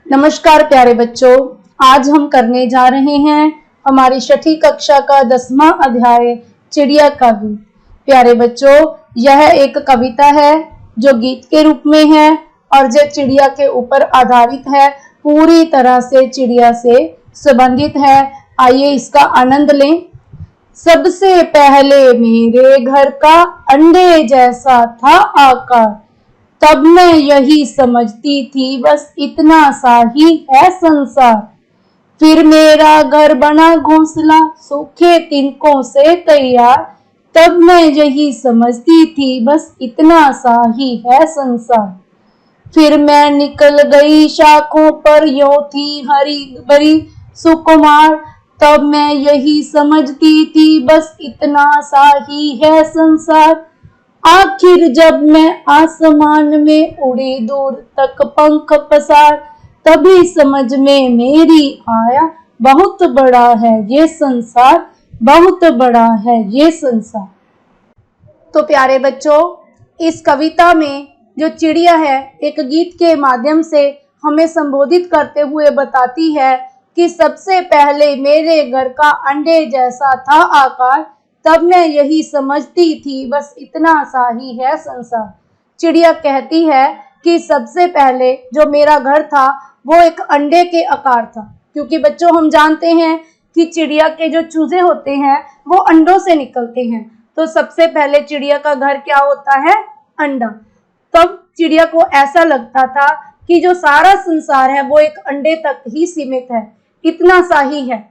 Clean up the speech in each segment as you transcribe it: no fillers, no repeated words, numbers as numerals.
नमस्कार प्यारे बच्चों, आज हम करने जा रहे हैं हमारी छठी कक्षा का 10वां अध्याय चिड़िया काव्य। प्यारे बच्चों, यह एक कविता है जो गीत के रूप में है और जो चिड़िया के ऊपर आधारित है, पूरी तरह से चिड़िया से संबंधित है। आइए इसका आनंद लें। सबसे पहले मेरे घर का अंडे जैसा था आकार, तब मैं यही समझती थी बस इतना सा ही है संसार। फिर मेरा घर बना घोंसला सूखे तिनकों से तैयार, तब मैं यही समझती थी बस इतना सा ही है संसार। फिर मैं निकल गई शाखों पर यों थी हरी भरी सुकुमार, तब मैं यही समझती थी बस इतना सा ही है संसार। आखिर जब मैं आसमान में उड़ी दूर तक पंख पसार, तभी समझ में मेरी आया बहुत बड़ा है ये संसार, बहुत बड़ा है ये संसार। तो प्यारे बच्चों, इस कविता में जो चिड़िया है एक गीत के माध्यम से हमें संबोधित करते हुए बताती है कि सबसे पहले मेरे घर का अंडे जैसा था आकार, तब मैं यही समझती थी बस इतना सा ही है संसार। चिड़िया कहती है कि सबसे पहले जो मेरा घर था वो एक अंडे के आकार था, क्योंकि बच्चों हम जानते हैं कि चिड़िया के जो चूजे होते हैं वो अंडों से निकलते हैं। तो सबसे पहले चिड़िया का घर क्या होता है? अंडा। तब चिड़िया को ऐसा लगता था कि जो सारा संसार है वो एक अंडे तक ही सीमित है, इतना सा ही है।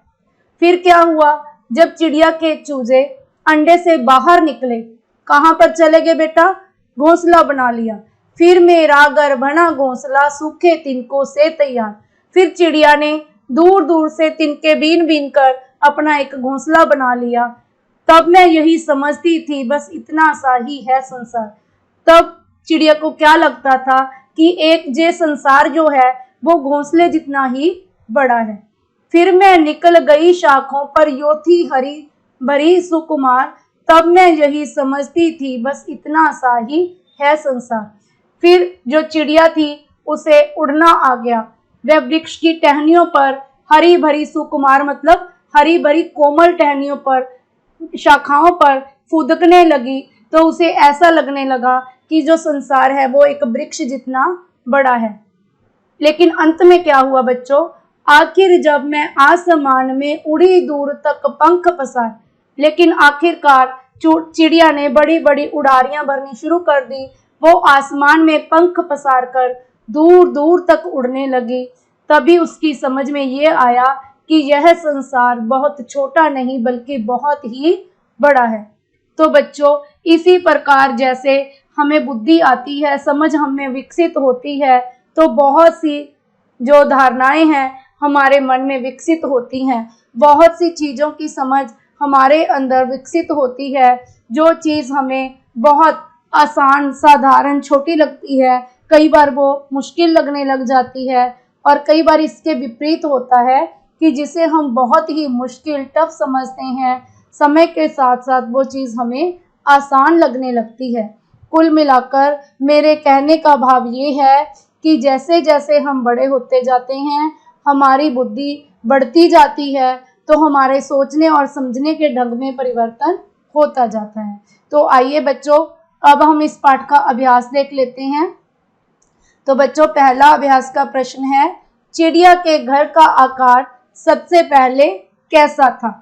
फिर क्या हुआ? जब चिड़िया के चूजे अंडे से बाहर निकले, कहाँ पर चले गए बेटा? घोंसला बना लिया। फिर मेरा घर बना घोंसला सूखे तिनकों से तैयार। फिर चिड़िया ने दूर दूर से तिनके बीन बीन कर अपना एक घोंसला बना लिया। तब मैं यही समझती थी बस इतना सा ही है संसार। तब चिड़िया को क्या लगता था कि एक जे संसार जो है वो घोंसले जितना ही बड़ा है। फिर मैं निकल गई शाखों पर यो थी हरी भरी सुकुमार, तब मैं यही समझती थी बस इतना सा ही है संसार। फिर जो चिड़िया थी उसे उड़ना आ गया। वह वृक्ष की टहनियों पर हरी भरी सुकुमार मतलब हरी भरी कोमल टहनियों पर शाखाओं पर फुदकने लगी, तो उसे ऐसा लगने लगा कि जो संसार है वो एक वृक्ष जितना बड़ा है। लेकिन अंत में क्या हुआ बच्चों? आखिर जब मैं आसमान में उड़ी दूर तक पंख पसार, लेकिन आखिरकार चिड़िया ने बड़ी बड़ी उड़ारियां भरनी शुरू कर दी। वो आसमान में पंख पसार कर दूर दूर तक उड़ने लगी। तभी उसकी समझ में ये आया कि यह संसार बहुत छोटा नहीं बल्कि बहुत ही बड़ा है। तो बच्चों, इसी प्रकार जैसे हमें बुद्धि आती है, समझ हमें विकसित होती है, तो बहुत सी जो धारणाएं हैं हमारे मन में विकसित होती हैं। बहुत सी चीज़ों की समझ हमारे अंदर विकसित होती है। जो चीज़ हमें बहुत आसान साधारण छोटी लगती है, कई बार वो मुश्किल लगने लग जाती है। और कई बार इसके विपरीत होता है कि जिसे हम बहुत ही मुश्किल टफ समझते हैं, समय के साथ साथ वो चीज़ हमें आसान लगने लगती है। कुल मिलाकर मेरे कहने का भाव ये है कि जैसे जैसे हम बड़े होते जाते हैं, हमारी बुद्धि बढ़ती जाती है, तो हमारे सोचने और समझने के ढंग में परिवर्तन होता जाता है। तो आइए बच्चों, अब हम इस पाठ का अभ्यास देख लेते हैं। तो बच्चों, पहला अभ्यास का प्रश्न है, चिड़िया के घर का आकार सबसे पहले कैसा था?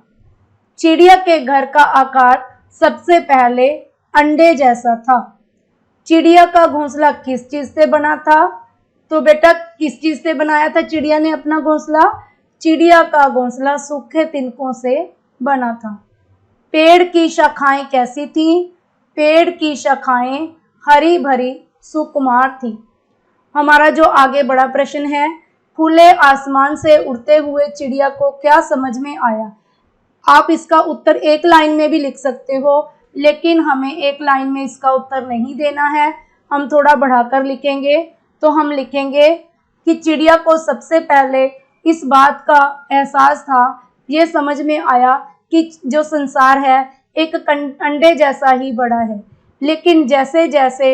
चिड़िया के घर का आकार सबसे पहले अंडे जैसा था। चिड़िया का घोंसला किस चीज से बना था? तो बेटा, किस चीज से बनाया था चिड़िया ने अपना घोंसला? चिड़िया का घोंसला सूखे तिनकों से बना था। पेड़ की शाखाएं कैसी थी? पेड़ की शाखाएं हरी भरी सुकुमार थी। हमारा जो आगे बड़ा प्रश्न है, खुले आसमान से उड़ते हुए चिड़िया को क्या समझ में आया? आप इसका उत्तर एक लाइन में भी लिख सकते हो, लेकिन हमें एक लाइन में इसका उत्तर नहीं देना है, हम थोड़ा बढ़ाकर लिखेंगे। तो हम लिखेंगे कि चिड़िया को सबसे पहले इस बात का एहसास था, ये समझ में आया कि जो संसार है एक अंडे जैसा ही बड़ा है। लेकिन जैसे जैसे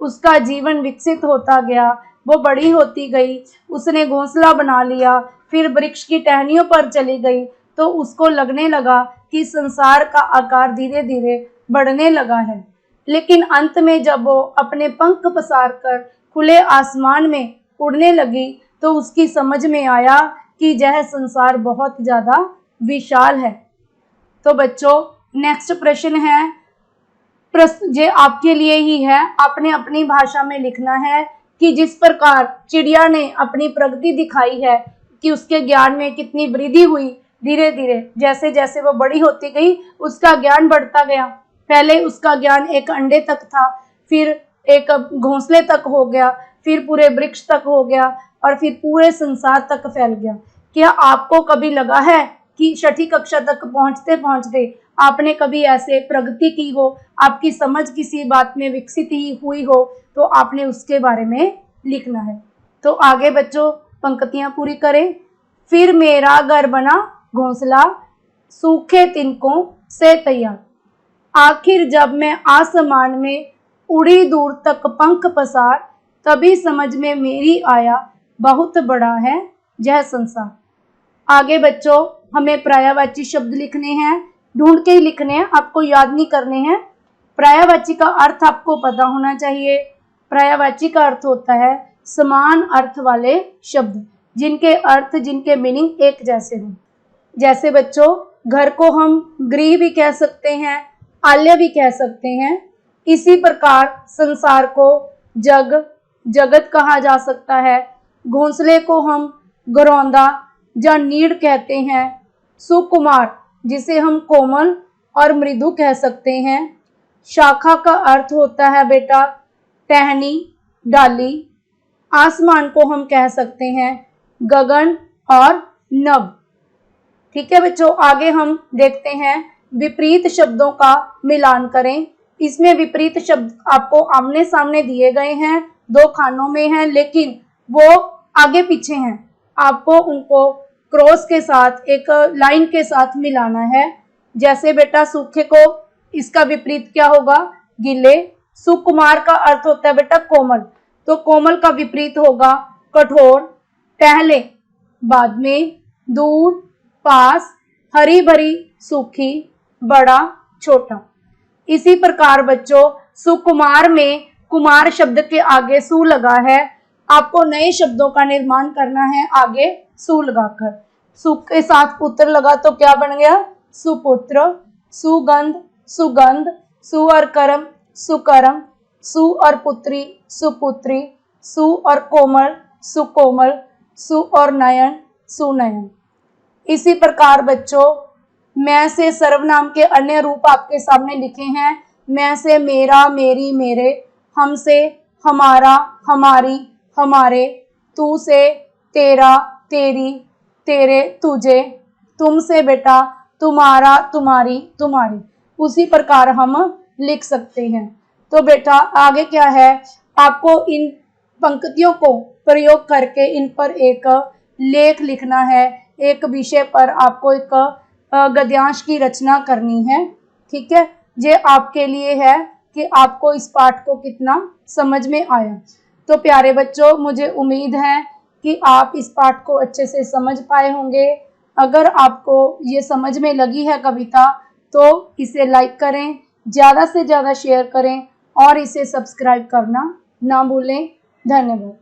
उसका जीवन विकसित होता गया, वो बड़ी होती गई, उसने घोंसला बना लिया, फिर वृक्ष की टहनियों पर चली गई, तो उसको लगने लगा कि संसार का आकार धीरे धीरे बढ़ने लगा है। लेकिन अंत में जब वो अपने पंख पसार कर खुले आसमान में उड़ने लगी, तो उसकी समझ में आया कि यह संसार बहुत ज़्यादा विशाल है। तो बच्चों, नेक्स्ट प्रश्न है, प्रश्न ये आपके लिए ही है, आपने अपनी भाषा में लिखना है कि जिस प्रकार चिड़िया ने अपनी प्रगति दिखाई है कि उसके ज्ञान में कितनी वृद्धि हुई, धीरे धीरे जैसे जैसे वो बड़ी होती गई उसका ज्ञान बढ़ता गया। पहले उसका ज्ञान एक अंडे तक था, फिर एक घोंसले तक हो गया, फिर पूरे वृक्ष तक हो गया और फिर पूरे संसार तक फैल गया। क्या आपको कभी लगा है कि छठी कक्षा तक पहुंचते पहुंचते आपने कभी ऐसे प्रगति की हो, आपकी समझ किसी बात में विकसित ही हुई हो, तो आपने उसके बारे में लिखना है। तो आगे बच्चों पंक्तियां पूरी करें। फिर मेरा घर बना घोंसला, सूखे तिनकों से तैयार, आखिर जब मैं आसमान में उड़ी दूर तक पंख पसार, तभी समझ में मेरी आया बहुत बड़ा है यह संसार। आगे बच्चों हमें पर्यायवाची शब्द लिखने हैं, ढूंढ के ही लिखने हैं, आपको याद नहीं करने हैं। पर्यायवाची का अर्थ आपको पता होना चाहिए। पर्यायवाची का अर्थ होता है समान अर्थ वाले शब्द, जिनके अर्थ, जिनके मीनिंग एक जैसे हों। जैसे बच्चों घर को हम गृह भी कह सकते हैं, आलय भी कह सकते हैं। इसी प्रकार संसार को जग, जगत कहा जा सकता है। घोंसले को हम घरौंदा या नीड़ कहते हैं। सुकुमार जिसे हम कोमल और मृदु कह सकते हैं। शाखा का अर्थ होता है बेटा टहनी, डाली। आसमान को हम कह सकते हैं गगन और नभ। ठीक है बच्चों, आगे हम देखते हैं विपरीत शब्दों का मिलान करें। इसमें विपरीत शब्द आपको आमने सामने दिए गए हैं, दो खानों में हैं, लेकिन वो आगे पीछे हैं। आपको उनको क्रॉस के साथ, एक लाइन के साथ मिलाना है। जैसे बेटा सूखे को, इसका विपरीत क्या होगा? गीले। सुकुमार का अर्थ होता है बेटा कोमल, तो कोमल का विपरीत होगा कठोर। पहले, बाद में, दूर, पास, हरी भरी, सूखी, बड़ा, छोटा। इसी प्रकार बच्चों सुकुमार में कुमार शब्द के आगे सु लगा है। आपको नए शब्दों का निर्माण करना है आगे सु लगाकर। सु के साथ पुत्र लगा तो क्या बन गया? सुपुत्र। सुगंध, सुगंध। सु और कर्म, सुकर्म। सु और पुत्री, सुपुत्री। सु और कोमल, सुकोमल। सु और नयन, सुनयन। इसी प्रकार बच्चों मैं से सर्वनाम के अन्य रूप आपके सामने लिखे हैं। मैं से मेरा, मेरी, मेरे। हम से हमारा, हमारी, हमारे। तू से तेरा, तेरी, तेरे, तुझे। तुम से बेटा तुम्हारा, तुम्हारी, तुम्हारी। उसी प्रकार हम लिख सकते हैं। तो बेटा आगे क्या है, आपको इन पंक्तियों को प्रयोग करके इन पर एक लेख लिखना है। एक विषय पर आपको एक गद्यांश की रचना करनी है। ठीक है, ये आपके लिए है कि आपको इस पाठ को कितना समझ में आया। तो प्यारे बच्चों मुझे उम्मीद है कि आप इस पाठ को अच्छे से समझ पाए होंगे। अगर आपको ये समझ में लगी है कविता तो इसे लाइक करें, ज़्यादा से ज़्यादा शेयर करें और इसे सब्सक्राइब करना ना भूलें। धन्यवाद।